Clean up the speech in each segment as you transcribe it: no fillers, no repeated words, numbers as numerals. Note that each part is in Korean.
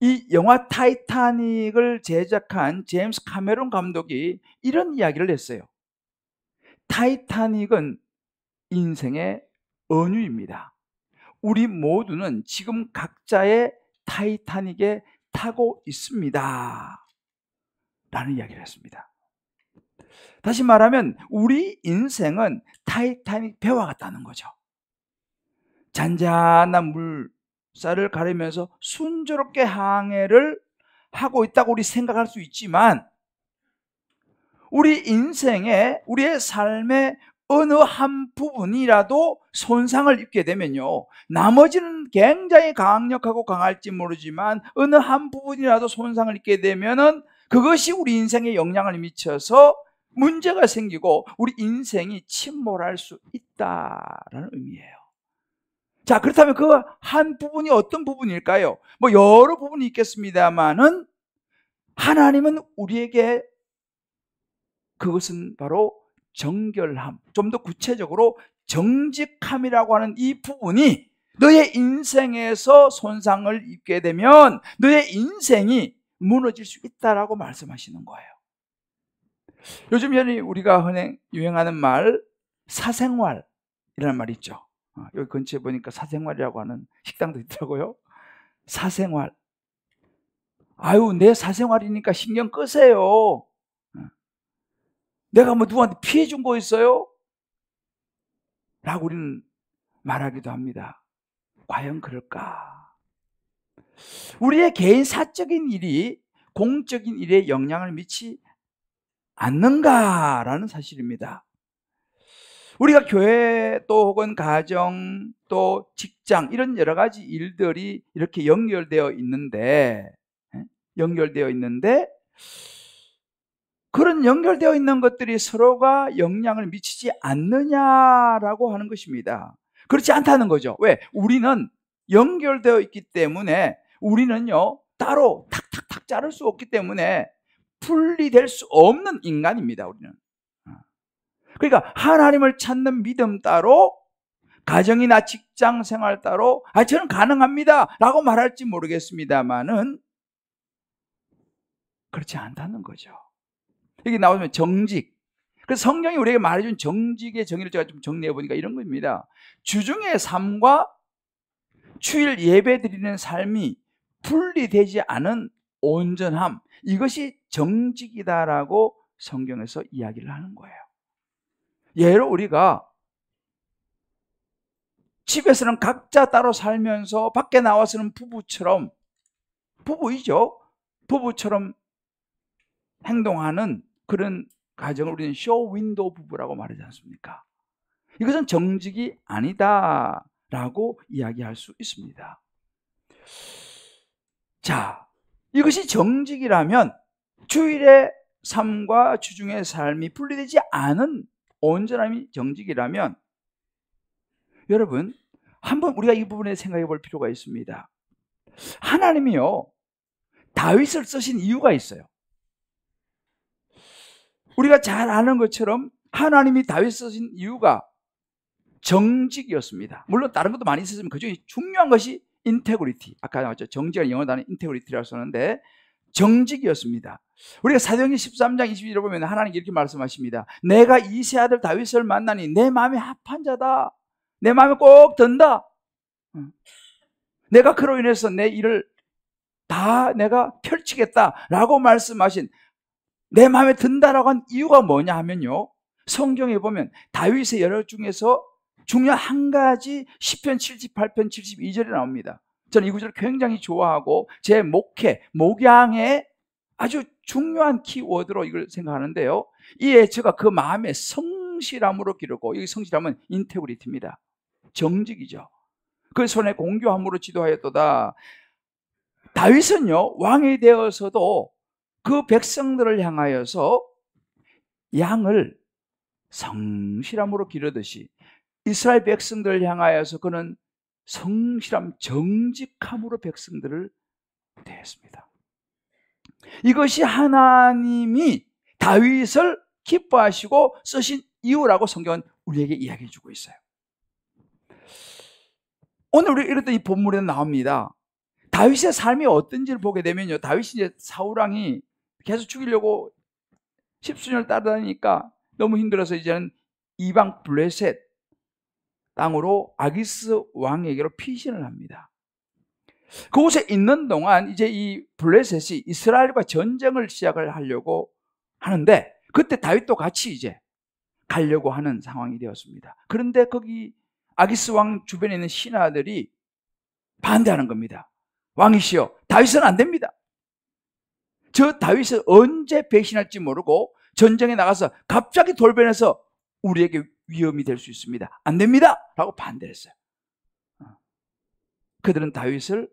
이 영화 타이타닉을 제작한 제임스 카메론 감독이 이런 이야기를 했어요. 타이타닉은 인생의 은유입니다. 우리 모두는 지금 각자의 타이타닉에 타고 있습니다. 라는 이야기를 했습니다. 다시 말하면 우리 인생은 타이타닉 배와 같다는 거죠. 잔잔한 물살을 가르면서 순조롭게 항해를 하고 있다고 우리 생각할 수 있지만, 우리 인생에, 우리의 삶의 어느 한 부분이라도 손상을 입게 되면요, 나머지는 굉장히 강력하고 강할지 모르지만 어느 한 부분이라도 손상을 입게 되면은 그것이 우리 인생에 영향을 미쳐서 문제가 생기고 우리 인생이 침몰할 수 있다라는 의미예요. 자, 그렇다면 그 한 부분이 어떤 부분일까요? 뭐 여러 부분이 있겠습니다만은 하나님은 우리에게 그것은 바로 정결함, 좀 더 구체적으로 정직함이라고 하는 이 부분이 너의 인생에서 손상을 입게 되면 너의 인생이 무너질 수 있다라고 말씀하시는 거예요. 요즘 현에 우리가 흔히 유행하는 말, 사생활이라는 말이 있죠. 여기 근처에 보니까 사생활이라고 하는 식당도 있더라고요. 사생활. 아유, 내 사생활이니까 신경 끄세요. 내가 뭐 누구한테 피해 준 거 있어요? 라고 우리는 말하기도 합니다. 과연 그럴까? 우리의 개인 사적인 일이 공적인 일에 영향을 미치지 않는가라는 사실입니다. 우리가 교회 또 혹은 가정 또 직장 이런 여러 가지 일들이 이렇게 연결되어 있는데 그런 연결되어 있는 것들이 서로가 영향을 미치지 않느냐라고 하는 것입니다. 그렇지 않다는 거죠. 왜? 우리는 연결되어 있기 때문에 우리는요, 따로 탁탁탁 자를 수 없기 때문에 분리될 수 없는 인간입니다, 우리는. 그러니까 하나님을 찾는 믿음 따로, 가정이나 직장 생활 따로, 저는 가능합니다 라고 말할지 모르겠습니다만은 그렇지 않다는 거죠. 여기 나오면 정직. 그래서 성경이 우리에게 말해준 정직의 정의를 제가 좀 정리해 보니까 이런 겁니다. 주중의 삶과 주일 예배 드리는 삶이 분리되지 않은 온전함, 이것이 정직이다라고 성경에서 이야기를 하는 거예요. 예로 우리가 집에서는 각자 따로 살면서 밖에 나와서는 부부처럼, 부부이죠, 부부처럼 행동하는 그런 가정을 우리는 쇼 윈도우 부부라고 말하지 않습니까? 이것은 정직이 아니다라고 이야기할 수 있습니다. 자, 이것이 정직이라면 주일의 삶과 주중의 삶이 분리되지 않은 온전함이 정직이라면, 여러분 한번 우리가 이 부분에 생각해 볼 필요가 있습니다. 하나님이요, 다윗을 쓰신 이유가 있어요. 우리가 잘 아는 것처럼 하나님이 다윗을 쓰신 이유가 정직이었습니다. 물론 다른 것도 많이 있었지만 그중에 중요한 것이 인테그리티, 아까 나왔죠. 정직한 영어 단어 인테그리티라고 썼는데 정직이었습니다. 우리가 사도행전 13장 22절을 보면 하나님이 이렇게 말씀하십니다. 내가 이세 아들 다윗을 만나니 내 마음에 합한 자다. 내 마음에 꼭 든다. 내가 그로 인해서 내 일을 다 내가 펼치겠다라고 말씀하신, 내 마음에 든다라고 한 이유가 뭐냐 하면요, 성경에 보면 다윗의 여러 중에서 중요한 한 가지 시편 78편 72절에 나옵니다. 저는 이 구절을 굉장히 좋아하고 제 목양의 아주 중요한 키워드로 이걸 생각하는데요, 이 애처가 그 마음의 성실함으로 기르고, 여기 성실함은 인테그리티입니다. 정직이죠. 그 손에 공교함으로 지도하였도다. 다윗은요, 왕이 되어서도 그 백성들을 향하여서 양을 성실함으로 기르듯이 이스라엘 백성들을 향하여서 그는 성실함, 정직함으로 백성들을 대했습니다. 이것이 하나님이 다윗을 기뻐하시고 쓰신 이유라고 성경은 우리에게 이야기해 주고 있어요. 오늘 우리 읽었던 이 본문에 나옵니다. 다윗의 삶이 어떤지를 보게 되면요, 다윗이 이제 사울왕이 계속 죽이려고 십수년을 따라다니니까 너무 힘들어서 이제는 이방 블레셋 땅으로 아기스 왕에게로 피신을 합니다. 그곳에 있는 동안 이제 이 블레셋이 이스라엘과 전쟁을 시작을 하려고 하는데, 그때 다윗도 같이 이제 가려고 하는 상황이 되었습니다. 그런데 거기 아기스 왕 주변에 있는 신하들이 반대하는 겁니다. 왕이시여, 다윗은 안 됩니다. 저 다윗은 언제 배신할지 모르고 전쟁에 나가서 갑자기 돌변해서 우리에게 위험이 될 수 있습니다. 안 됩니다 라고 반대를 했어요. 그들은 다윗을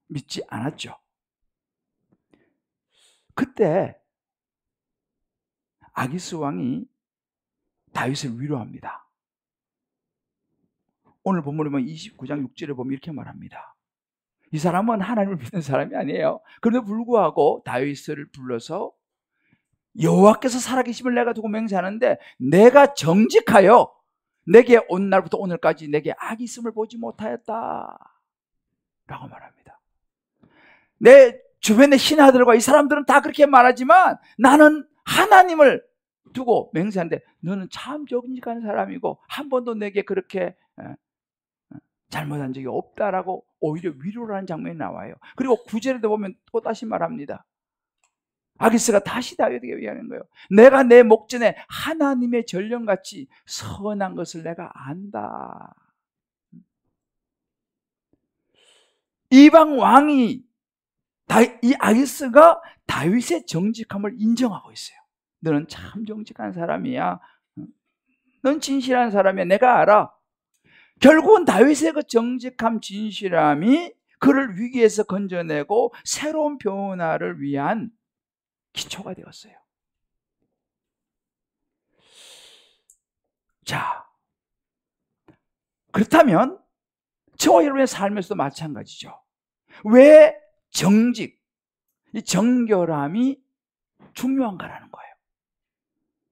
믿지 않았죠. 그때 아기스 왕이 다윗을 위로합니다. 오늘 본문에 보면 29장 6절에 보면 이렇게 말합니다. 이 사람은 하나님을 믿는 사람이 아니에요. 그런데 불구하고 다윗을 불러서 여호와께서 살아계심을 내가 두고 맹세하는데 내가 정직하여 내게 온 날부터 오늘까지 내게 악이 있음을 보지 못하였다 라고 말합니다. 내 주변의 신하들과 이 사람들은 다 그렇게 말하지만 나는 하나님을 두고 맹세하는데 너는 참 정직한 사람이고 한 번도 내게 그렇게 잘못한 적이 없다라고 오히려 위로를 하는 장면이 나와요. 그리고 9절에도 보면 또 다시 말합니다. 아기스가 다시 다윗에게 얘기하는 거예요. 내가 내 목전에 하나님의 전령같이 선한 것을 내가 안다. 이방 왕이 이 아기스가 다윗의 정직함을 인정하고 있어요. 너는 참 정직한 사람이야. 넌 진실한 사람이야. 내가 알아. 결국은 다윗의 그 정직함, 진실함이 그를 위기에서 건져내고 새로운 변화를 위한 기초가 되었어요. 자, 그렇다면 저와 여러분의 삶에서도 마찬가지죠. 왜 정직, 이 정결함이 중요한가라는 거예요.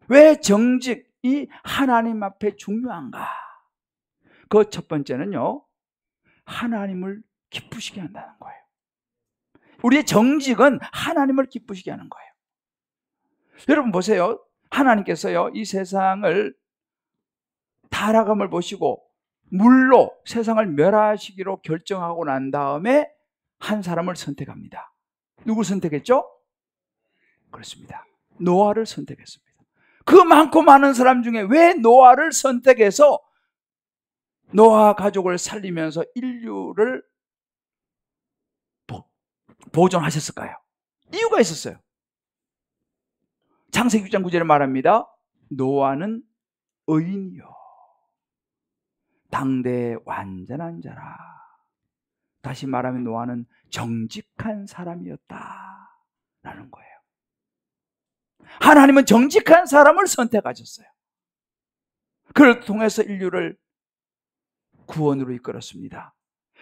왜 정직이 하나님 앞에 중요한가? 그 첫 번째는요, 하나님을 기쁘시게 한다는 거예요. 우리의 정직은 하나님을 기쁘시게 하는 거예요. 여러분 보세요. 하나님께서요, 이 세상을 타락함을 보시고 물로 세상을 멸하시기로 결정하고 난 다음에 한 사람을 선택합니다. 누굴 선택했죠? 그렇습니다. 노아를 선택했습니다. 그 많고 많은 사람 중에 왜 노아를 선택해서 노아 가족을 살리면서 인류를 보존하셨을까요? 이유가 있었어요. 창세기 6장 9절에 말합니다. 노아는 의인이요 당대의 완전한 자라. 다시 말하면 노아는 정직한 사람이었다 라는 거예요. 하나님은 정직한 사람을 선택하셨어요. 그를 통해서 인류를 구원으로 이끌었습니다.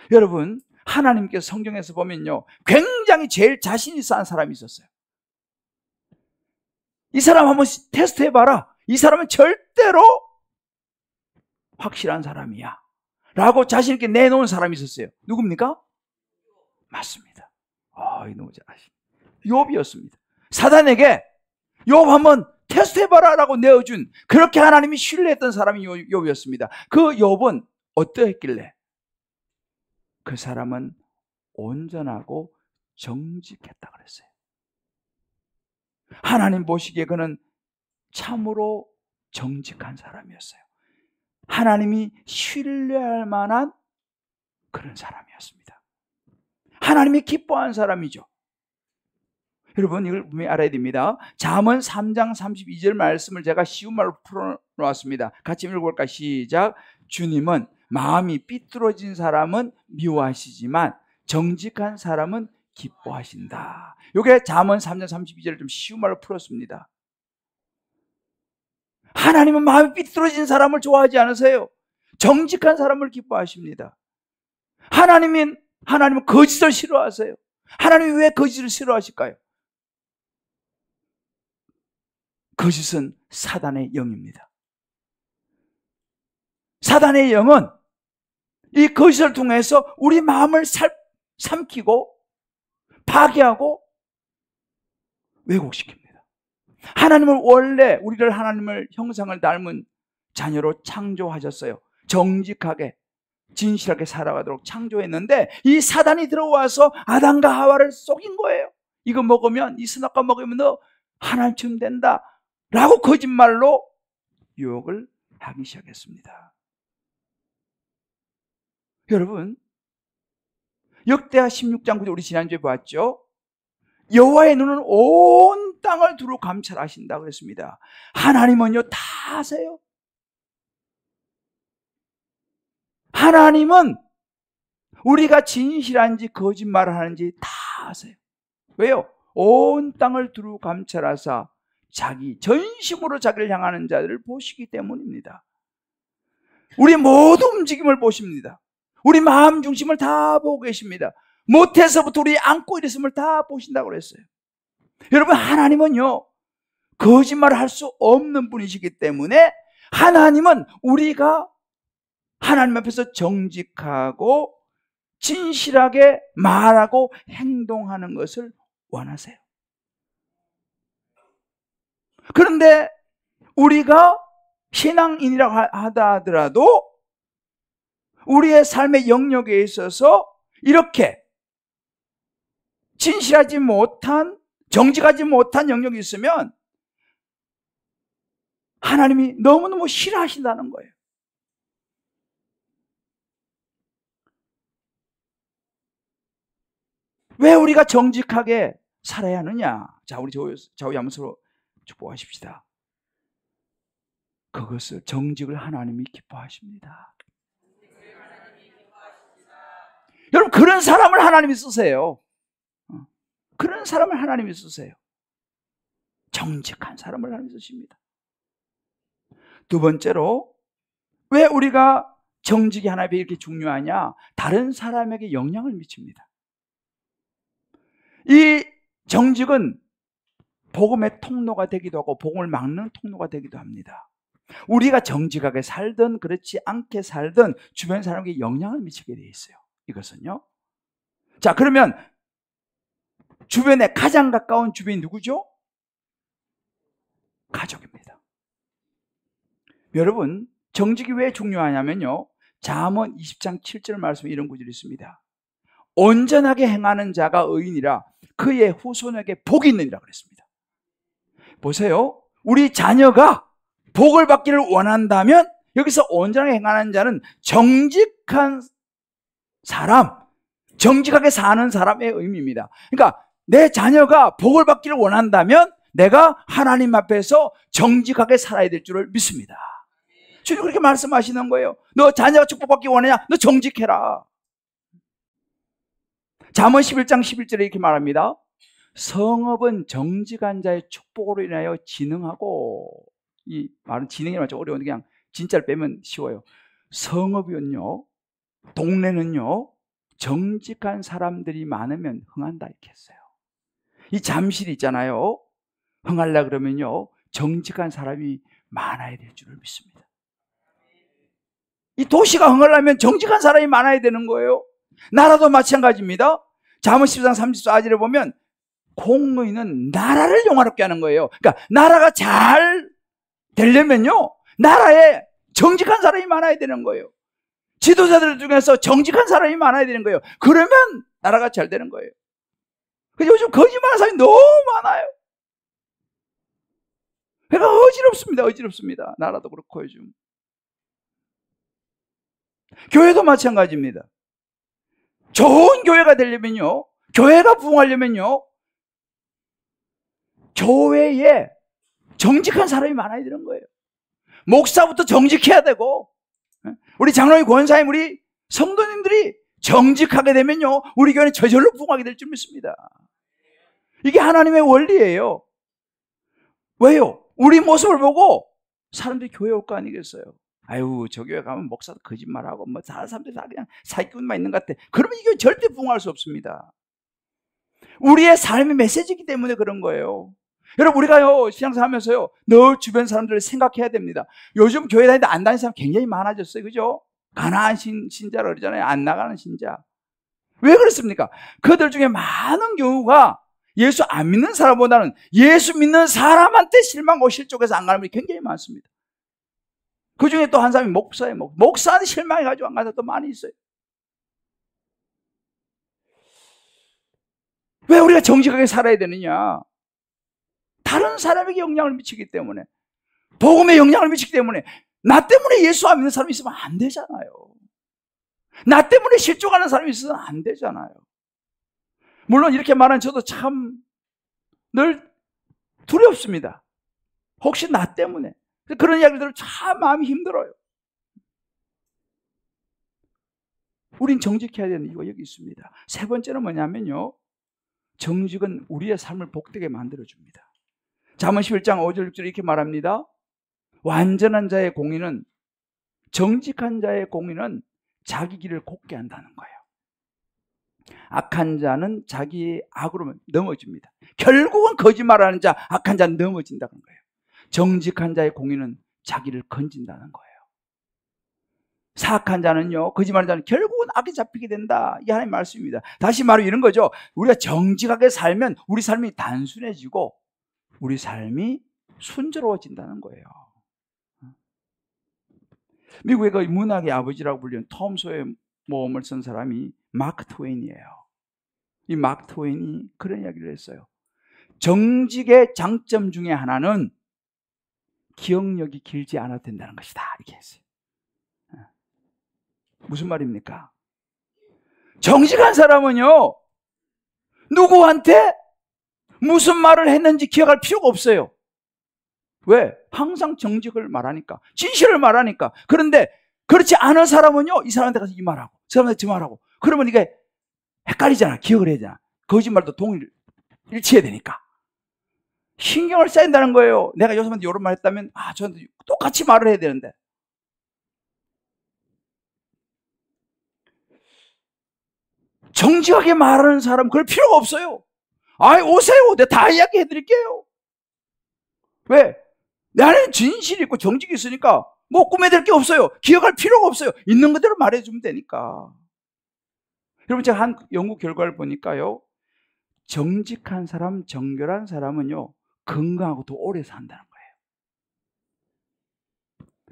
여러분, 하나님께서 성경에서 보면요, 굉장히 제일 자신 있어 한 사람이 있었어요. 이 사람 한번 테스트 해봐라. 이 사람은 절대로 확실한 사람이야 라고 자신 있게 내놓은 사람이 있었어요. 누굽니까? 맞습니다. 이놈 자신. 욥이었습니다. 사단에게 욥 한번 테스트 해봐라 라고 내어준, 그렇게 하나님이 신뢰했던 사람이 욥이었습니다. 그 욥은 어떠했길래? 그 사람은 온전하고 정직했다 그랬어요. 하나님 보시기에 그는 참으로 정직한 사람이었어요. 하나님이 신뢰할 만한 그런 사람이었습니다. 하나님이 기뻐한 사람이죠. 여러분, 이걸 분명히 알아야 됩니다. 잠언 3장 32절 말씀을 제가 쉬운 말로 풀어놓았습니다. 같이 읽어볼까? 시작. 주님은 마음이 삐뚤어진 사람은 미워하시지만 정직한 사람은 기뻐하신다. 이게 잠언 3장 32절을 좀 쉬운 말로 풀었습니다. 하나님은 마음이 삐뚤어진 사람을 좋아하지 않으세요. 정직한 사람을 기뻐하십니다. 하나님은 거짓을 싫어하세요. 하나님이 왜 거짓을 싫어하실까요? 거짓은 사단의 영입니다. 사단의 영은 이 거짓을 통해서 우리 마음을 삼키고 파괴하고 왜곡시킵니다. 하나님은 원래 우리를 하나님을 형상을 닮은 자녀로 창조하셨어요. 정직하게 진실하게 살아가도록 창조했는데 이 사단이 들어와서 아담과 하와를 속인 거예요. 이거 먹으면, 이 선악과 먹으면 너 하나님처럼 된다 라고 거짓말로 유혹을 하기 시작했습니다. 여러분, 역대하 16장 9절 우리 지난주에 봤죠? 여호와의 눈은 온 땅을 두루 감찰하신다고 그랬습니다. 하나님은요 다 아세요. 하나님은 우리가 진실한지 거짓말을 하는지 다 아세요. 왜요? 온 땅을 두루 감찰하사 자기 전심으로 자기를 향하는 자들을 보시기 때문입니다. 우리 모든 움직임을 보십니다. 우리 마음 중심을 다 보고 계십니다. 못해서부터 우리 안고 일었음을 다 보신다고 그랬어요. 여러분, 하나님은요 거짓말을 할 수 없는 분이시기 때문에 하나님은 우리가 하나님 앞에서 정직하고 진실하게 말하고 행동하는 것을 원하세요. 그런데 우리가 신앙인이라고 하더라도 우리의 삶의 영역에 있어서 이렇게 진실하지 못한, 정직하지 못한 영역이 있으면 하나님이 너무너무 싫어하신다는 거예요. 왜 우리가 정직하게 살아야 하느냐? 자, 우리 좌우 한번 서로 축복하십시다. 그것을, 정직을 하나님이 기뻐하십니다. 여러분, 그런 사람을 하나님이 쓰세요. 그런 사람을 하나님이 쓰세요. 정직한 사람을 하나님이 쓰십니다. 두 번째로, 왜 우리가 정직이 하나님께 이렇게 중요하냐? 다른 사람에게 영향을 미칩니다. 이 정직은 복음의 통로가 되기도 하고 복음을 막는 통로가 되기도 합니다. 우리가 정직하게 살든 그렇지 않게 살든 주변 사람에게 영향을 미치게 되어 있어요. 이것은요. 자, 그러면 주변에 가장 가까운 주변이 누구죠? 가족입니다. 여러분, 정직이 왜 중요하냐면요, 잠언 20장 7절 말씀에 이런 구절이 있습니다. 온전하게 행하는 자가 의인이라 그의 후손에게 복이 있느니라 그랬습니다. 보세요. 우리 자녀가 복을 받기를 원한다면 여기서 온전하게 행하는 자는 정직한 사람, 정직하게 사는 사람의 의미입니다. 그러니까 내 자녀가 복을 받기를 원한다면 내가 하나님 앞에서 정직하게 살아야 될 줄을 믿습니다. 주님 그렇게 말씀하시는 거예요. 너 자녀가 축복받기 원하냐? 너 정직해라. 잠언 11장 11절에 이렇게 말합니다. 성읍은 정직한 자의 축복으로 인하여 진흥하고, 이 말은 진흥이라면 좀 어려운데 그냥 진짜를 빼면 쉬워요. 성읍은요, 동네는요, 정직한 사람들이 많으면 흥한다 이렇게 했어요. 이 잠실 있잖아요. 흥하려 그러면요, 정직한 사람이 많아야 될 줄을 믿습니다. 이 도시가 흥하려면 정직한 사람이 많아야 되는 거예요. 나라도 마찬가지입니다. 잠언 13장 34절에 보면 공의는 나라를 영화롭게 하는 거예요. 그러니까 나라가 잘 되려면요, 나라에 정직한 사람이 많아야 되는 거예요. 지도자들 중에서 정직한 사람이 많아야 되는 거예요. 그러면 나라가 잘 되는 거예요. 요즘 거짓말하는 사람이 너무 많아요. 그러니까 어지럽습니다. 나라도 그렇고 요즘. 교회도 마찬가지입니다. 좋은 교회가 되려면요, 교회가 부흥하려면요, 교회에 정직한 사람이 많아야 되는 거예요. 목사부터 정직해야 되고, 우리 장로님, 권사님, 우리 성도님들이 정직하게 되면요, 우리 교회는 저절로 부흥하게 될 줄 믿습니다. 이게 하나님의 원리예요. 왜요? 우리 모습을 보고 사람들이 교회 올 거 아니겠어요? 아유, 저 교회 가면 목사도 거짓말하고 뭐 다른 사람들이 다 그냥 사기꾼만 있는 것 같아. 그러면 이 교회 절대 부흥할 수 없습니다. 우리의 삶의 메시지이기 때문에 그런 거예요. 여러분, 우리가요, 신앙생활 하면서요, 늘 주변 사람들을 생각해야 됩니다. 요즘 교회 다니는데 안 다니는 사람 굉장히 많아졌어요. 그죠? 가난한 신자라 그러잖아요. 안 나가는 신자. 왜 그렇습니까? 그들 중에 많은 경우가 예수 안 믿는 사람보다는 예수 믿는 사람한테 실망하고 실족해서 안 가는 분이 굉장히 많습니다. 그 중에 또 한 사람이 목사예요. 목사한테 실망해가지고 안 가는 사람도 많이 있어요. 왜 우리가 정직하게 살아야 되느냐? 다른 사람에게 영향을 미치기 때문에, 복음에 영향을 미치기 때문에, 나 때문에 예수 안 믿는 사람이 있으면 안 되잖아요. 나 때문에 실족하는 사람이 있으면 안 되잖아요. 물론 이렇게 말하는 저도 참 늘 두렵습니다. 혹시 나 때문에. 그런 이야기를 들으면 참 마음이 힘들어요. 우린 정직해야 되는 이유가 여기 있습니다. 세 번째는 뭐냐면요, 정직은 우리의 삶을 복되게 만들어줍니다. 잠언 11장 5절 6절 이렇게 말합니다. 완전한 자의 공의는, 정직한 자의 공의는 자기 길을 곱게 한다는 거예요. 악한 자는 자기의 악으로 넘어집니다. 결국은 거짓말하는 자, 악한 자는 넘어진다는 거예요. 정직한 자의 공의는 자기를 건진다는 거예요. 사악한 자는요, 거짓말하는 자는 결국은 악에 잡히게 된다. 이 하나님의 말씀입니다. 다시 말하면 이런 거죠. 우리가 정직하게 살면 우리 삶이 단순해지고 우리 삶이 순조로워진다는 거예요. 미국의 그 문학의 아버지라고 불리는 톰 소의 모험을 쓴 사람이 마크 트웨인이에요. 이 마크 트웨인이 그런 이야기를 했어요. 정직의 장점 중에 하나는 기억력이 길지 않아도 된다는 것이다. 이렇게 했어요. 무슨 말입니까? 정직한 사람은요, 누구한테 무슨 말을 했는지 기억할 필요가 없어요. 왜? 항상 정직을 말하니까, 진실을 말하니까. 그런데 그렇지 않은 사람은요, 이 사람한테 가서 이 말하고 저 사람한테 저 말하고, 그러면 이게 헷갈리잖아. 기억을 해야 되잖아. 거짓말도 일치해야 되니까 신경을 쌓인다는 거예요. 내가 요 사람한테 이런 말 했다면 저한테 똑같이 말을 해야 되는데, 정직하게 말하는 사람 그럴 필요가 없어요. 오세요. 내가 다 이야기해 드릴게요. 왜? 내 안에는 진실이 있고 정직이 있으니까 뭐 꾸며댈 게 없어요. 기억할 필요가 없어요. 있는 그대로 말해주면 되니까. 여러분, 제가 한 연구 결과를 보니까요, 정직한 사람, 정결한 사람은요, 건강하고 더 오래 산다는 거예요.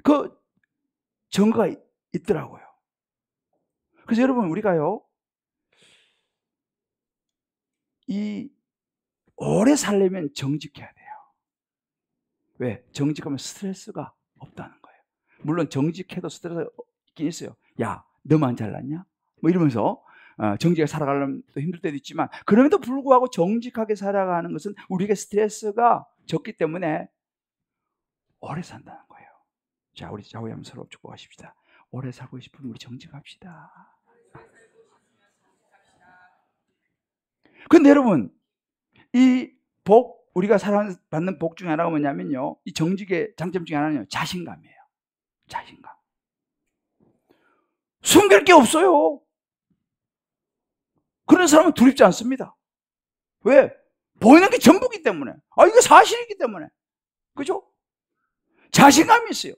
그 증거가 있더라고요. 그래서 여러분, 우리가요, 이 오래 살려면 정직해야 돼요. 왜? 정직하면 스트레스가 없다는 거예요. 물론 정직해도 스트레스가 있긴 있어요. 야, 너만 잘났냐? 뭐 이러면서 정직하게 살아가려면 또 힘들 때도 있지만, 그럼에도 불구하고 정직하게 살아가는 것은 우리에게 스트레스가 적기 때문에 오래 산다는 거예요. 자, 우리 좌우에 한번 서로 축복하십시다. 오래 살고 싶으면 우리 정직합시다. 근데 여러분, 이 복, 우리가 받는 복 중에 하나가 뭐냐면요, 이 정직의 장점 중에 하나는요, 자신감이에요. 자신감. 숨길 게 없어요. 그런 사람은 두렵지 않습니다. 왜? 보이는 게 전부기 때문에. 이거 사실이기 때문에. 그죠? 자신감이 있어요.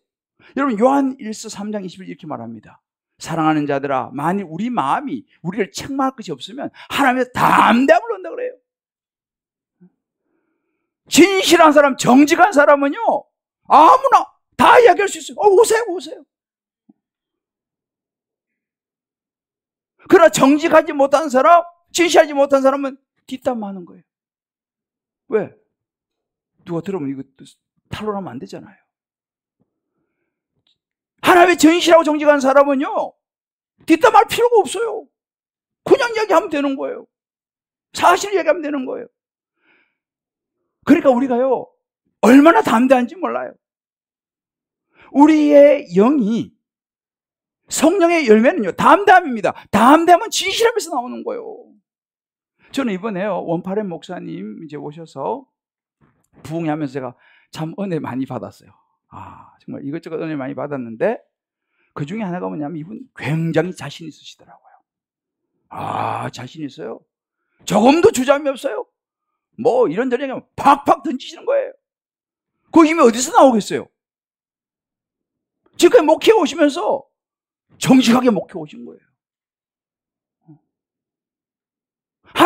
여러분, 요한 1서 3장 20절 이렇게 말합니다. 사랑하는 자들아, 만일 우리 마음이 우리를 책망할 것이 없으면 하나님의 담대함을 얻는다 그래요. 진실한 사람, 정직한 사람은요, 아무나 다 이야기할 수 있어요. 오세요. 그러나 정직하지 못한 사람, 진실하지 못한 사람은 뒷담화하는 거예요. 왜? 누가 들으면 이거 탄론하면 안 되잖아요. 하나님의 진실하고 정직한 사람은요, 뒷담화할 필요가 없어요. 그냥 이야기하면 되는 거예요. 사실 이야기하면 되는 거예요. 그러니까 우리가요, 얼마나 담대한지 몰라요. 우리의 영이, 성령의 열매는요, 담대함입니다. 담대함은 진실함에서 나오는 거예요. 저는 이번에요, 원파렘 목사님 이제 오셔서 부흥하면서 제가 참 은혜 많이 받았어요. 정말 이것저것 은혜 많이 받았는데, 그 중에 하나가 뭐냐면 이분 굉장히 자신 있으시더라고요. 자신 있어요. 조금도 주저함이 없어요. 뭐 이런저런 얘기하면 팍팍 던지시는 거예요. 그 힘이 어디서 나오겠어요? 지금까지 목회에 오시면서 정직하게 목회에 오신 거예요.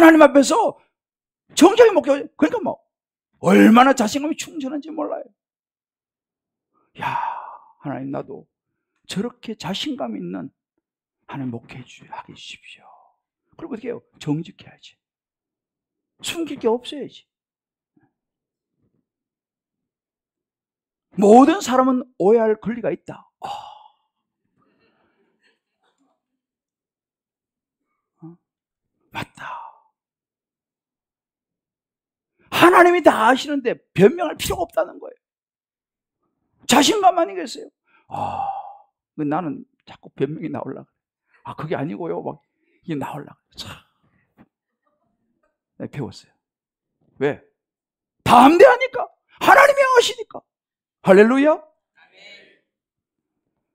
하나님 앞에서 정직하게 목회, 그러니까 뭐 얼마나 자신감이 충천한지 몰라요. 야, 하나님 나도 저렇게 자신감 있는 하나님 목회하게 해주십시오. 그리고 어떻게 해요? 정직해야지. 숨길 게 없어야지. 모든 사람은 오해할 권리가 있다. 맞다. 하나님이 다 아시는데 변명할 필요가 없다는 거예요. 자신감 아니겠어요? 나는 자꾸 변명이 나오려고 그래. 그게 아니고요. 막 이게 나오려고 그래. 내가 배웠어요. 왜? 다 암대하니까. 하나님이 아시니까. 할렐루야.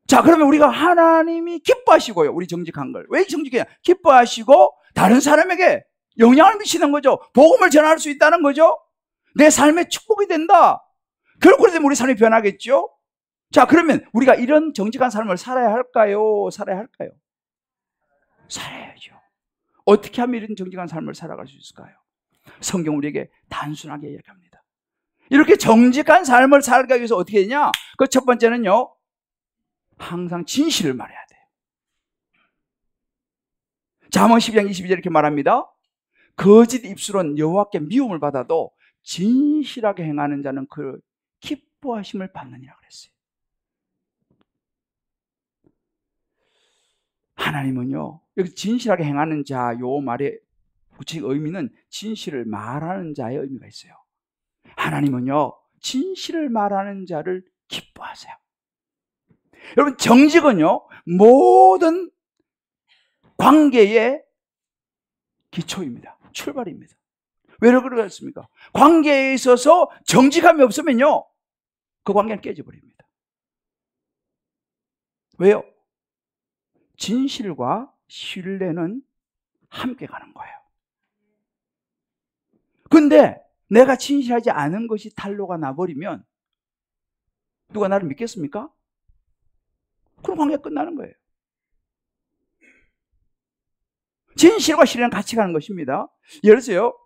자, 그러면 우리가 하나님이 기뻐하시고요. 우리 정직한 걸. 왜 정직해요? 기뻐하시고 다른 사람에게 영향을 미치는 거죠. 복음을 전할 수 있다는 거죠. 내 삶에 축복이 된다. 결국 그러면 우리 삶이 변하겠죠. 자, 그러면 우리가 이런 정직한 삶을 살아야 할까요? 살아야 할까요? 살아야죠. 어떻게 하면 이런 정직한 삶을 살아갈 수 있을까요? 성경 우리에게 단순하게 이야기합니다. 이렇게 정직한 삶을 살기 위해서 어떻게 되냐? 그 첫 번째는요, 항상 진실을 말해야 돼요. 잠언 12장 22절 이렇게 말합니다. 거짓 입술은 여호와께 미움을 받아도 진실하게 행하는 자는 그 기뻐하심을 받느니라 그랬어요. 하나님은요, 여기 진실하게 행하는 자, 요 말의 구체적 의미는 진실을 말하는 자의 의미가 있어요. 하나님은요, 진실을 말하는 자를 기뻐하세요. 여러분, 정직은요, 모든 관계의 기초입니다. 출발입니다. 왜 그러겠습니까? 관계에 있어서 정직함이 없으면요, 그 관계는 깨져버립니다. 왜요? 진실과 신뢰는 함께 가는 거예요. 근데 내가 진실하지 않은 것이 탄로가 나버리면 누가 나를 믿겠습니까? 그럼 관계가 끝나는 거예요. 진실과 신뢰는 같이 가는 것입니다. 예를 들어서요,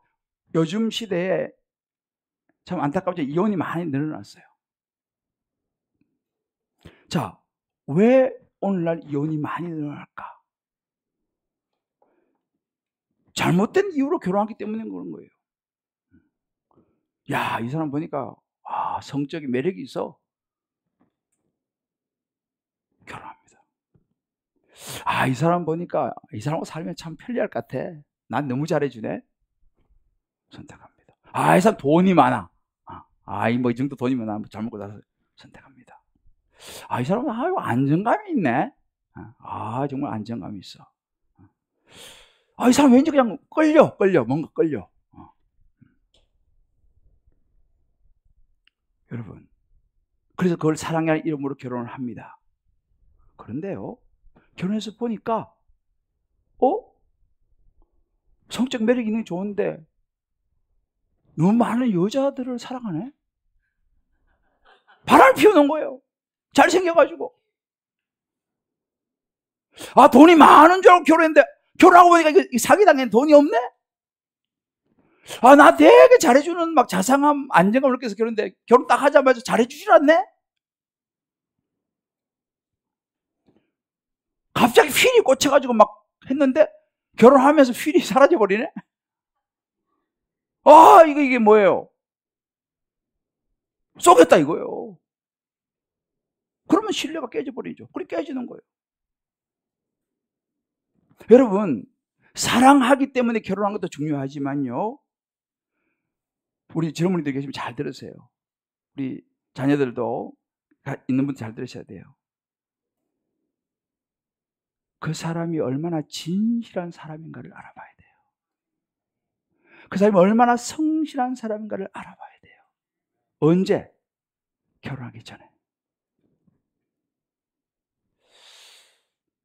요즘 시대에 참 안타깝죠. 이혼이 많이 늘어났어요. 자, 왜 오늘날 이혼이 많이 늘어날까? 잘못된 이유로 결혼하기 때문에 그런 거예요. 야, 이 사람 보니까 성적인 매력이 있어. 결혼합니다. 이 사람 보니까 이 사람하고 살면 참 편리할 것 같아. 난 너무 잘해주네. 선택합니다. 이 사람 돈이 많아. 이 정도 돈이면 난 잘 먹고 살아서 선택합니다. 이 사람은 안정감이 있네. 정말 안정감이 있어. 이 사람 왠지 그냥 뭔가 끌려. 여러분, 그래서 그걸 사랑의 이름으로 결혼을 합니다. 그런데요, 결혼해서 보니까 성적 매력 있는 게 좋은데 너무 많은 여자들을 사랑하네. 바람을 피워놓은 거예요. 잘생겨가지고. 돈이 많은 줄 알고 결혼했는데 결혼하고 보니까 사기당했는데 돈이 없네? 나 되게 잘해주는 막 자상함, 안정감을 느껴서 결혼했는데 결혼 딱 하자마자 잘해주질 않네? 갑자기 휠이 꽂혀가지고 막 했는데 결혼하면서 휠이 사라져버리네? 이게 뭐예요? 쏘겠다 이거예요. 그러면 신뢰가 깨져버리죠. 그렇게 깨지는 거예요. 여러분, 사랑하기 때문에 결혼한 것도 중요하지만요, 우리 젊은이들 계시면 잘 들으세요. 우리 자녀들도 있는 분들 잘 들으셔야 돼요. 그 사람이 얼마나 진실한 사람인가를 알아봐야 돼요. 그 사람이 얼마나 성실한 사람인가를 알아봐야 돼요. 언제? 결혼하기 전에.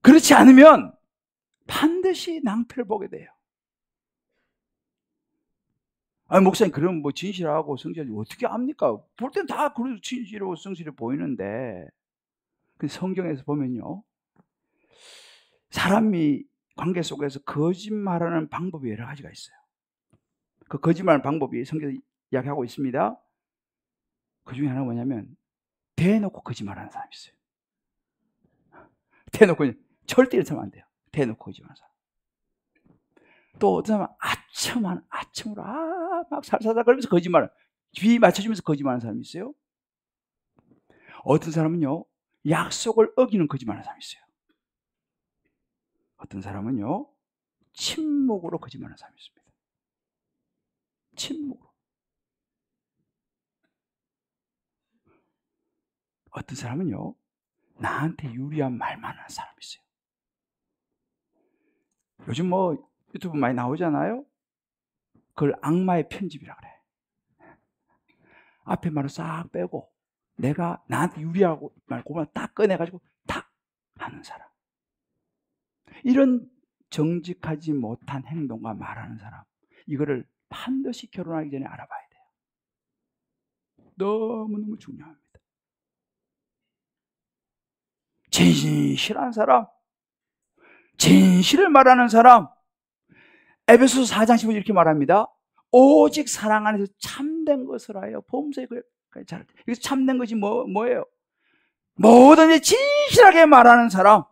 그렇지 않으면 반드시 낭패를 보게 돼요. 목사님, 그럼 뭐 진실하고 성실하지 어떻게 압니까? 볼 땐 다 그래도 진실하고 성실해 보이는데, 그 성경에서 보면요, 사람이 관계 속에서 거짓말하는 방법이 여러 가지가 있어요. 그 거짓말 방법이 성경에 이야기하고 있습니다. 그 중에 하나가 뭐냐면 대놓고 거짓말하는 사람이 있어요. 대놓고 절대 이렇게 하면 안 돼요. 대놓고 거짓말하는 사람. 또 어떤 사람은 아첨으로 막 살살살 거리면서 거짓말, 귀 맞춰주면서 거짓말하는 사람이 있어요. 어떤 사람은요 약속을 어기는 거짓말하는 사람이 있어요. 어떤 사람은요 침묵으로 거짓말하는 사람이 있습니다. 침묵으로. 어떤 사람은요 나한테 유리한 말만 하는 사람이 있어요. 요즘 뭐 유튜브 많이 나오잖아요. 그걸 악마의 편집이라 그래. 앞에 말을 싹 빼고 내가 나한테 유리하고 말고만 딱 꺼내가지고 탁 하는 사람. 이런 정직하지 못한 행동과 말하는 사람, 이거를 반드시 결혼하기 전에 알아봐야 돼요. 너무너무 중요합니다. 진실한 사람, 진실을 말하는 사람, 에베소서 4장 15절 이렇게 말합니다. 오직 사랑 안에서 참된 것을 하여 범사에 잘. 여기서 참된 것이 뭐예요? 뭐든지 진실하게 말하는 사람.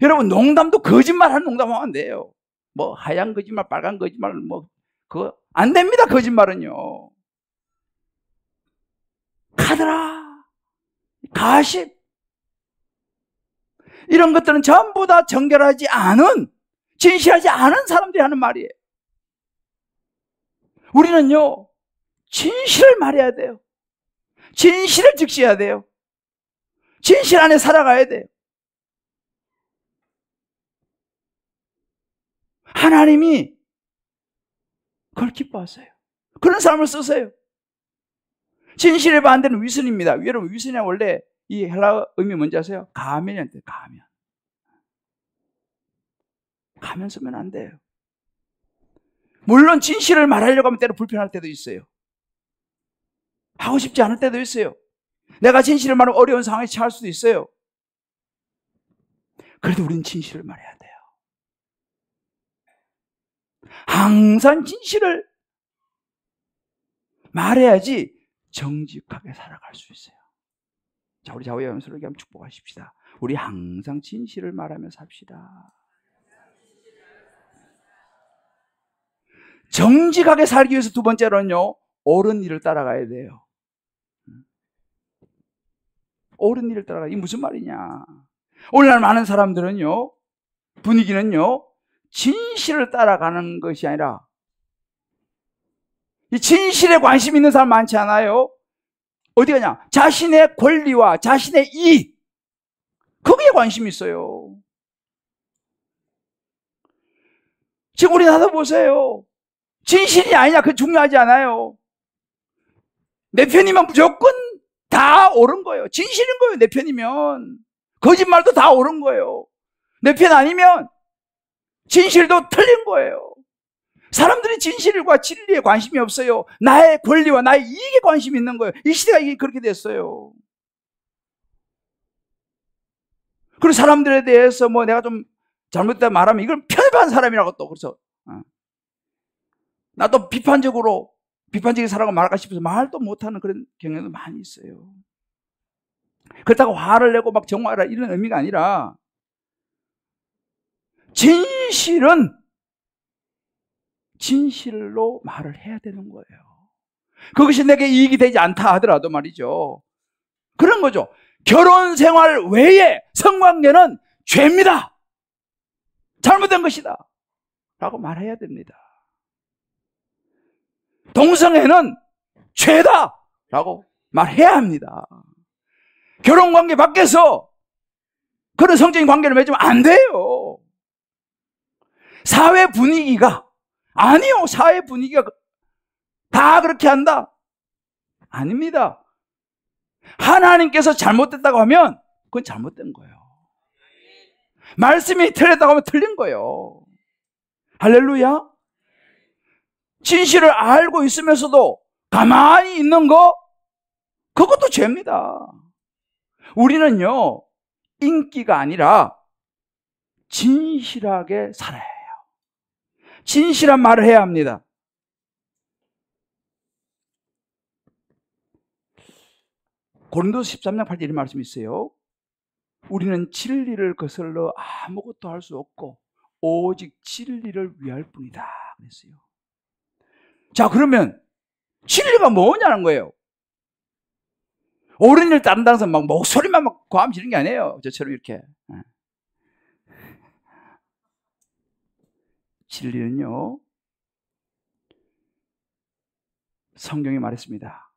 여러분 농담도 거짓말하는 농담하면 안 돼요. 뭐 하얀 거짓말, 빨간 거짓말, 뭐 그거 안 됩니다. 거짓말은요. 카드라, 가십, 이런 것들은 전부 다 정결하지 않은, 진실하지 않은 사람들이 하는 말이에요. 우리는요 진실을 말해야 돼요. 진실을 즉시해야 돼요. 진실 안에 살아가야 돼요. 하나님이 그걸 기뻐하세요. 그런 사람을 쓰세요. 진실의 반대는 위선입니다. 여러분 위선이 원래 이 헬라 의미 뭔지 아세요? 가면이한테 가면. 가면 쓰면 안 돼요. 물론 진실을 말하려고 하면 때로 불편할 때도 있어요. 하고 싶지 않을 때도 있어요. 내가 진실을 말하면 어려운 상황에 처할 수도 있어요. 그래도 우리는 진실을 말해야 돼요. 항상 진실을 말해야지 정직하게 살아갈 수 있어요. 자, 우리 좌우에 연수를 한번 축복하십시다. 우리 항상 진실을 말하며 삽시다. 정직하게 살기 위해서 두 번째로는요, 옳은 일을 따라가야 돼요. 옳은 일을 따라가. 이게 무슨 말이냐? 오늘날 많은 사람들은요, 분위기는요, 진실을 따라가는 것이 아니라, 이 진실에 관심 있는 사람 많지 않아요? 어디 가냐? 자신의 권리와 자신의 이익, 거기에 관심이 있어요. 지금 우리 나도 보세요. 진실이 아니냐, 그게 중요하지 않아요. 내 편이면 무조건 다 옳은 거예요. 진실인 거예요, 내 편이면. 거짓말도 다 옳은 거예요. 내 편 아니면 진실도 틀린 거예요. 사람들이 진실과 진리에 관심이 없어요. 나의 권리와 나의 이익에 관심이 있는 거예요. 이 시대가 이게 그렇게 됐어요. 그리고 사람들에 대해서 뭐 내가 좀 잘못됐다 말하면 이걸 편협한 사람이라고 또 그래서 나도 비판적인 사람과 말할까 싶어서 말도 못하는 그런 경향도 많이 있어요. 그렇다고 화를 내고 막 정화하라 이런 의미가 아니라 진실은 진실로 말을 해야 되는 거예요. 그것이 내게 이익이 되지 않다 하더라도 말이죠. 그런 거죠. 결혼 생활 외에 성관계는 죄입니다. 잘못된 것이다. 라고 말해야 됩니다. 동성애는 죄다. 라고 말해야 합니다. 결혼관계 밖에서 그런 성적인 관계를 맺으면 안 돼요. 사회 분위기가 아니요. 사회 분위기가 다 그렇게 한다. 아닙니다. 하나님께서 잘못됐다고 하면 그건 잘못된 거예요. 말씀이 틀렸다고 하면 틀린 거예요. 할렐루야. 진실을 알고 있으면서도 가만히 있는 거 그것도 죄입니다. 우리는요 인기가 아니라 진실하게 살아야 해요. 진실한 말을 해야 합니다. 고린도서 13장 8절 이런 말씀이 있어요. 우리는 진리를 거슬러 아무것도 할 수 없고 오직 진리를 위할 뿐이다 그랬어요. 자, 그러면 진리가 뭐냐는 거예요. 옳은 일을 따른다는 것은 막 목소리만 막 고함 지르는 게 아니에요. 저처럼 이렇게. 진리는요, 성경이 말했습니다.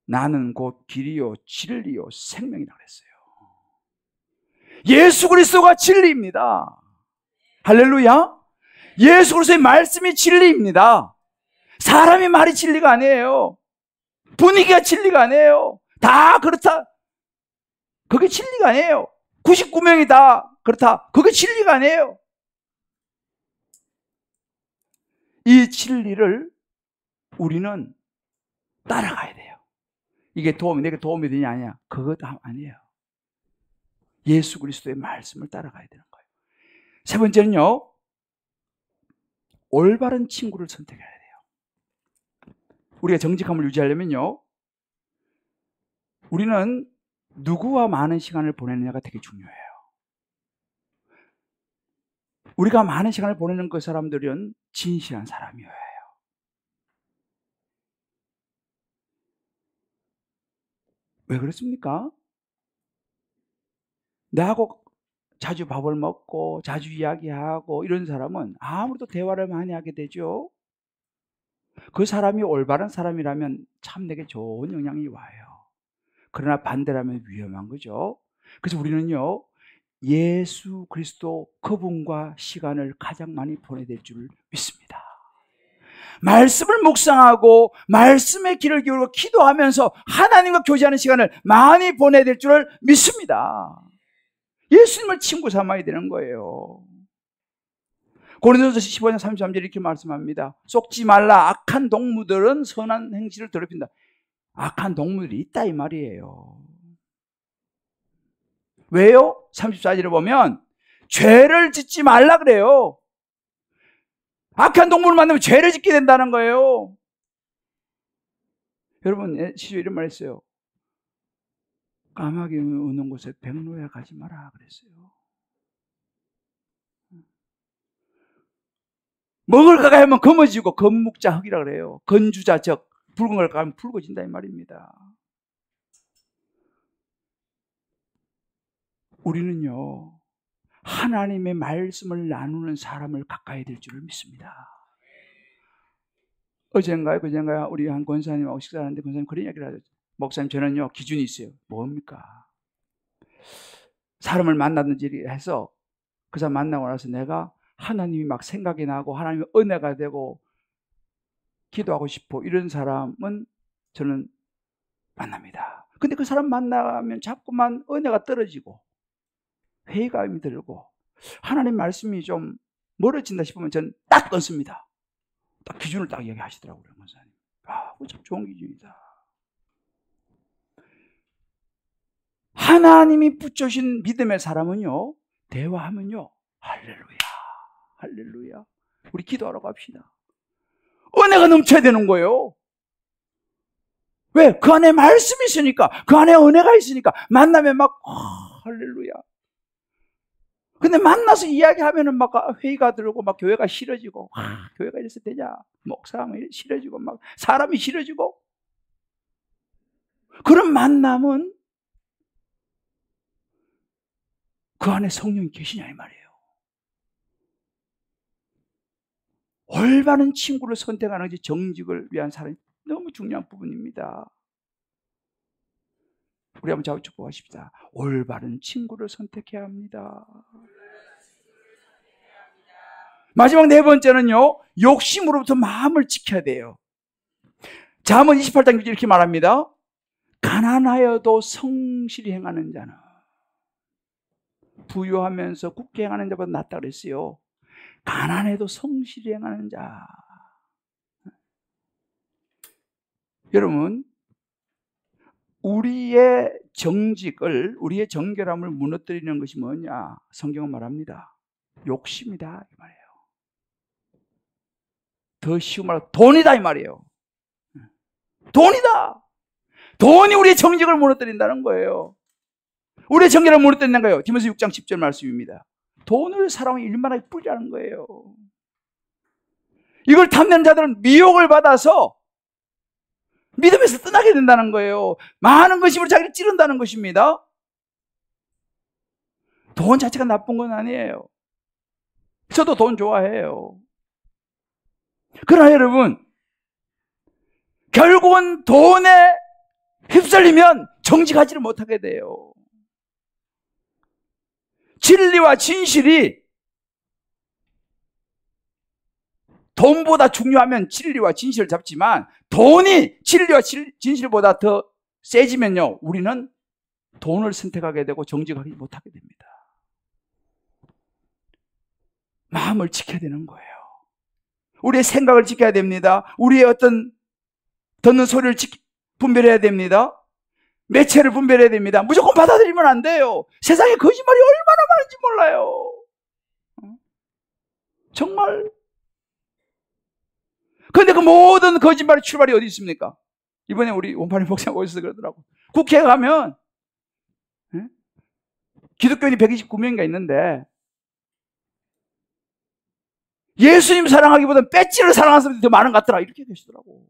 나는 곧 길이요 진리요 생명이라고 그랬어요. 예수 그리스도가 진리입니다. 할렐루야. 예수 그리스도의 말씀이 진리입니다. 사람이 말이 진리가 아니에요. 분위기가 진리가 아니에요. 다 그렇다. 그게 진리가 아니에요. 99명이 다 그렇다. 그게 진리가 아니에요. 이 진리를 우리는 따라가야 돼요. 이게 내게 도움이 되냐 아니냐? 그것도 아니에요. 예수 그리스도의 말씀을 따라가야 되는 거예요. 세 번째는요, 올바른 친구를 선택해야 돼요. 우리가 정직함을 유지하려면요, 우리는 누구와 많은 시간을 보내느냐가 되게 중요해요. 우리가 많은 시간을 보내는 그 사람들은 진실한 사람이에요. 왜 그렇습니까? 나하고 자주 밥을 먹고 자주 이야기하고 이런 사람은 아무래도 대화를 많이 하게 되죠. 그 사람이 올바른 사람이라면 참 내게 좋은 영향이 와요. 그러나 반대라면 위험한 거죠. 그래서 우리는요, 예수 그리스도 그분과 시간을 가장 많이 보내야 될 줄 믿습니다. 말씀을 묵상하고 말씀의 귀를 기울이고 기도하면서 하나님과 교제하는 시간을 많이 보내야 될 줄을 믿습니다. 예수님을 친구 삼아야 되는 거예요. 고린도서 15장 33절 이렇게 말씀합니다. 속지 말라. 악한 동무들은 선한 행실을 더럽힌다. 악한 동무들이 있다 이 말이에요. 왜요? 34절에 보면 죄를 짓지 말라 그래요. 악한 동물을 만나면 죄를 짓게 된다는 거예요. 여러분, 시조 이런 말 했어요. 까마귀 우는 곳에 백로야 가지 마라 그랬어요. 먹을 거 가면 검어지고 건묵자 흙이라 그래요. 건주자 적 붉은 걸 가면 붉어진다 이 말입니다. 우리는요, 하나님의 말씀을 나누는 사람을 가까이 될 줄을 믿습니다. 어젠가요 우리 한 권사님하고 식사하는데 권사님 그런 이야기를 하죠. 목사님, 저는요 기준이 있어요. 뭡니까? 사람을 만나든지 해서 그 사람 만나고 나서 내가 하나님이 막 생각이 나고 하나님의 은혜가 되고 기도하고 싶어 이런 사람은 저는 만납니다. 근데 그 사람 만나면 자꾸만 은혜가 떨어지고 회의감이 들고 하나님 말씀이 좀 멀어진다 싶으면 저는 딱 끊습니다. 딱 기준을 딱 얘기하시더라고요, 권사님. 아, 참 좋은 기준이다. 하나님이 붙여주신 믿음의 사람은요, 대화하면요, 할렐루야, 할렐루야. 우리 기도하러 갑시다. 은혜가 넘쳐야 되는 거예요. 왜? 그 안에 말씀이 있으니까, 그 안에 은혜가 있으니까, 만나면 막, 할렐루야. 근데 만나서 이야기하면은 막 회의가 들고, 막 교회가 싫어지고, 교회가 이래서 되냐? 목사람이 싫어지고, 막 사람이 싫어지고. 그런 만남은 그 안에 성령이 계시냐 이 말이에요. 올바른 친구를 선택하는 것이 정직을 위한 사람이 너무 중요한 부분입니다. 우리 한번 자주 축복하십시다. 올바른 친구를 선택해야 합니다. 마지막 네 번째는요, 욕심으로부터 마음을 지켜야 돼요. 잠언 28장 이렇게 말합니다. 가난하여도 성실히 행하는 자는 부유하면서 굳게 행하는 자보다 낫다 그랬어요. 가난해도 성실히 행하는 자. 여러분, 우리의 정직을, 우리의 정결함을 무너뜨리는 것이 뭐냐? 성경은 말합니다. 욕심이다 이 말이에요. 더 쉬운 말로 돈이다 이 말이에요. 돈이다. 돈이 우리의 정직을 무너뜨린다는 거예요. 우리의 정직을 무너뜨린다는 거예요. 디모스 6장 10절 말씀입니다. 돈을 사랑하면 일만하게 뿌리라는 거예요. 이걸 탐내는 자들은 미혹을 받아서 믿음에서 떠나게 된다는 거예요. 많은 것임으로 자기를 찌른다는 것입니다. 돈 자체가 나쁜 건 아니에요. 저도 돈 좋아해요. 그러나 여러분, 결국은 돈에 휩쓸리면 정직하지를 못하게 돼요. 진리와 진실이 돈보다 중요하면 진리와 진실을 잡지만 돈이 진리와 진실보다 더 세지면요, 우리는 돈을 선택하게 되고 정직하지 못하게 됩니다. 마음을 지켜야 되는 거예요. 우리의 생각을 지켜야 됩니다. 우리의 어떤 듣는 소리를 분별해야 됩니다. 매체를 분별해야 됩니다. 무조건 받아들이면 안 돼요. 세상에 거짓말이 얼마나 많은지 몰라요. 정말. 그런데 그 모든 거짓말의 출발이 어디 있습니까? 이번에 우리 원판이 목사가 어디서 그러더라고. 국회에 가면 기독교인이 129명인가 있는데 예수님 사랑하기보다는 배지를 사랑하는 사람들이 더 많은 것 같더라. 이렇게 계시더라고.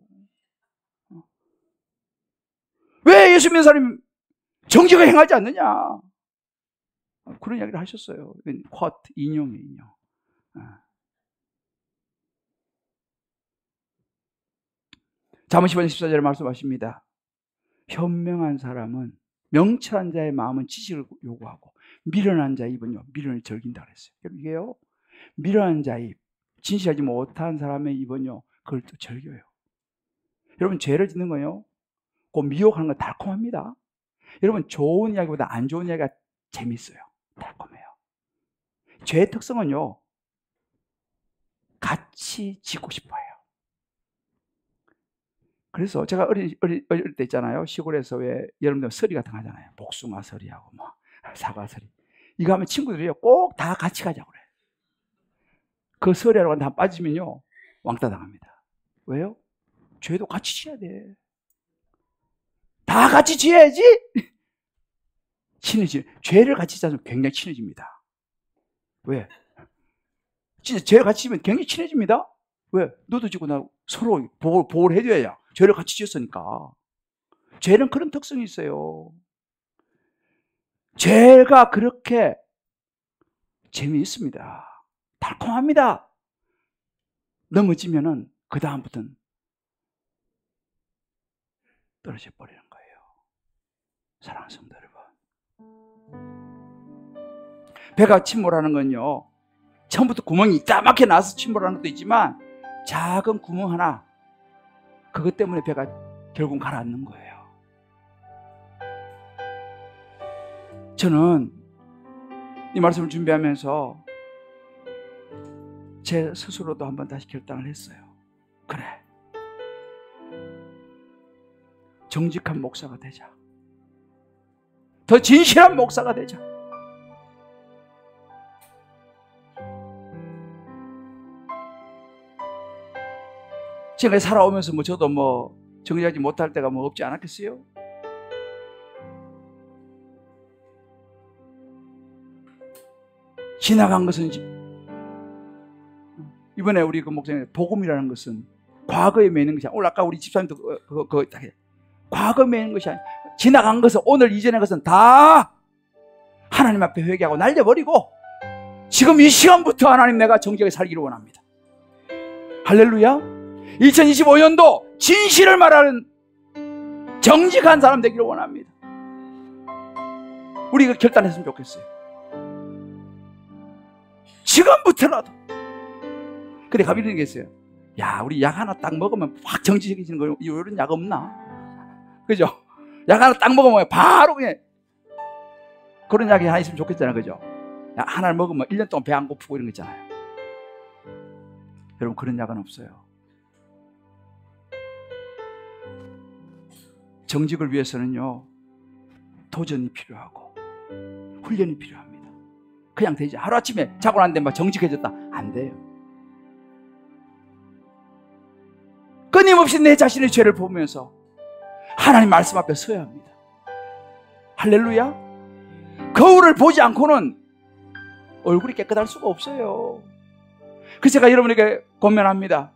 왜 예수 믿는 사람이 정직을 행하지 않느냐? 그런 이야기를 하셨어요. 쿼트, 인용이에요, 인용. 잠언 15장 14절에 말씀하십니다. 현명한 사람은 명철한 자의 마음은 지식을 요구하고 미련한 자의 입은요 미련을 즐긴다 그랬어요. 이게요, 미련한 자의 입, 진실하지 못한 사람의 입은요 그걸 또 즐겨요. 여러분, 죄를 짓는 거요, 그 미혹하는 건 달콤합니다. 여러분, 좋은 이야기보다 안 좋은 이야기가 재밌어요. 달콤해요. 죄의 특성은요, 같이 짓고 싶어요. 그래서 제가 어릴 때 있잖아요. 시골에서 왜 여러분들 서리 같은 거 하잖아요. 복숭아 서리하고 뭐 사과 서리. 이거 하면 친구들이요 꼭 다 같이 가자고 그래요. 그 서리하러 다 빠지면요 왕따 당합니다. 왜요? 죄도 같이 지어야 돼. 다 같이 지어야지 친해지. 죄를 같이 지면 굉장히 친해집니다. 왜? 진짜 죄를 같이 지면 굉장히 친해집니다. 왜? 너도 지고 나 서로 보호를 해줘야 죄를 같이 지었으니까. 죄는 그런 특성이 있어요. 죄가 그렇게 재미있습니다. 달콤합니다. 넘어지면은 그 다음부터는 떨어져 버리는 거예요. 사랑하는 성도 여러분, 배가 침몰하는 건요, 처음부터 구멍이 이따맣게 나서 침몰하는 것도 있지만 작은 구멍 하나, 그것 때문에 배가 결국 가라앉는 거예요. 저는 이 말씀을 준비하면서 제 스스로도 한번 다시 결단을 했어요. 그래, 정직한 목사가 되자. 더 진실한 목사가 되자. 지금까지 살아오면서 저도 정리하지 못할 때가 없지 않았겠어요? 지나간 것은, 이번에 우리 그 목사님, 복음이라는 것은 과거에 매는 것이 아니라, 오늘 아까 우리 집사님도 과거에 매는 것이 아니라, 지나간 것은, 오늘 이전의 것은 다 하나님 앞에 회개하고 날려버리고 지금 이 시간부터 하나님, 내가 정직하게 살기를 원합니다. 할렐루야. 2025년도 진실을 말하는 정직한 사람 되기를 원합니다. 우리 이거 결단했으면 좋겠어요. 지금부터라도. 근데 가만히 이런 게 있어요. 야, 우리 약 하나 딱 먹으면 확 정직해지는 거, 이런 약 없나? 그죠? 약 하나 딱 먹으면 바로 그냥 그런 약이 하나 있으면 좋겠잖아요. 그죠? 약 하나를 먹으면 1년 동안 배 안 고프고 이런 거 있잖아요. 여러분, 그런 약은 없어요. 정직을 위해서는요, 도전이 필요하고 훈련이 필요합니다. 그냥 되지. 하루아침에 자고 났는데 막 정직해졌다, 안 돼요. 끊임없이 내 자신의 죄를 보면서 하나님 말씀 앞에 서야 합니다. 할렐루야. 거울을 보지 않고는 얼굴이 깨끗할 수가 없어요. 그래서 제가 여러분에게 권면합니다.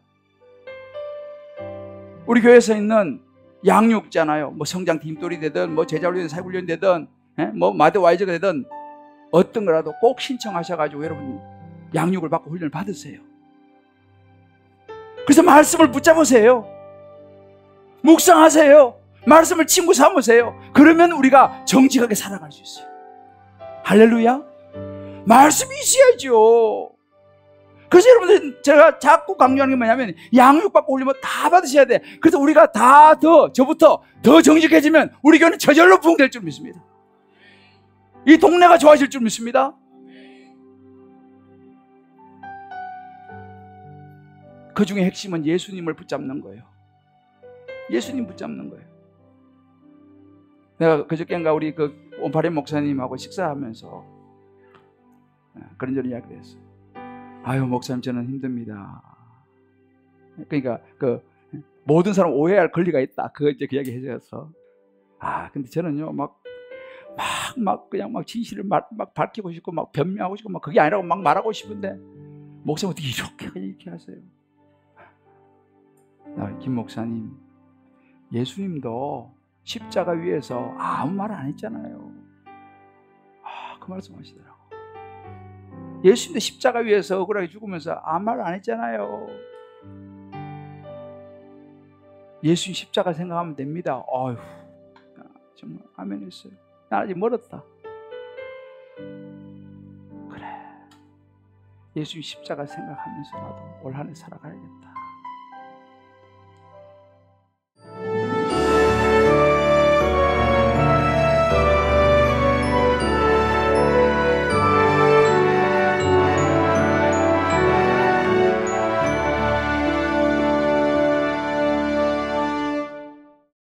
우리 교회에서 있는 양육잖아요. 뭐 성장 팀돌이 되든 뭐 제자훈련, 사회훈련 되든 뭐 마대 와이즈가 되든 어떤 거라도 꼭 신청하셔가지고 여러분 양육을 받고 훈련을 받으세요. 그래서 말씀을 붙잡으세요. 묵상하세요. 말씀을 친구 삼으세요. 그러면 우리가 정직하게 살아갈 수 있어요. 할렐루야. 말씀이 있어야죠. 그래서 여러분들 제가 자꾸 강조하는 게 뭐냐면 양육받고 훈련을 다 받으셔야 돼. 그래서 우리가 다 저부터 더 정직해지면 우리 교회는 저절로 부흥될 줄 믿습니다. 이 동네가 좋아질 줄 믿습니다. 그 중에 핵심은 예수님을 붙잡는 거예요. 예수님 붙잡는 거예요. 내가 그저께인가 우리 그 온파렘 목사님하고 식사하면서 그런 이야기를 했어요. 아유 목사님 저는 힘듭니다. 그러니까 그 모든 사람 오해할 권리가 있다. 그 이야기 해줘서 근데 저는요 그냥 진실을 막 밝히고 싶고 막 변명하고 싶고 막 그게 아니라고 막 말하고 싶은데 목사님 어떻게 이렇게 하세요? 김 목사님, 예수님도 십자가 위에서 아무 말 안 했잖아요. 그 말씀 하시더라고. 예수님도 십자가 위에서 억울하게 죽으면서 아무 말 안 했잖아요. 예수님 십자가 생각하면 됩니다. 어휴, 정말 아멘 했어요. 나 아직 멀었다. 그래, 예수님 십자가 생각하면서 나도 올 한 해 살아가야겠다.